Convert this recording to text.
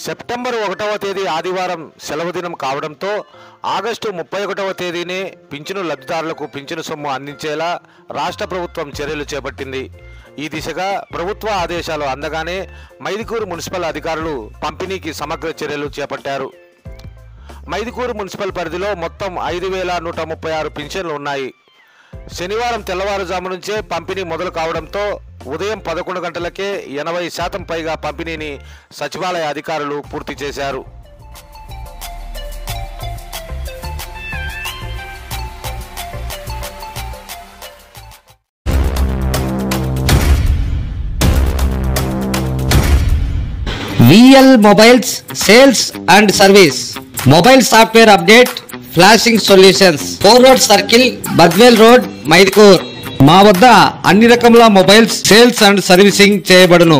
September 1వ తేదీ ఆదివారం సెలవు దినం కావడంతో ఆగస్టు 31వ తేదీనే పింఛను లబ్ధిదారులకు పింఛను సొమ్ము అందించేలా రాష్ట్ర ప్రభుత్వం చర్యలు చేపట్టింది. ఈ దిశగా ప్రభుత్వ ఆదేశాలు అందగానే మైదుకూరు మున్సిపల్ అధికారులు పంపిణీకి సమగ్ర చర్యలు చేపట్టారు. మైదుకూరు మున్సిపల్ పరిధిలో మొత్తం 5,136 పింఛన్లు ఉన్నాయి. శనివారం తెల్లవారుజాము నుంచే పంపిణీ మొదలు కావడంతో ఉదయం 11 గంటలకే 80% పైగా పంపిణీని సచివాలయ అధికారులు పూర్తి చేశారు. VL Mobiles Sales and Service Mobile Software Update Flashing Solutions 4 Road Circle Badwell Road Mydukur. మా వద్ద అన్ని రకముల మొబైల్స్ సేల్స్ అండ్ సర్వీసింగ్ చేయబడును.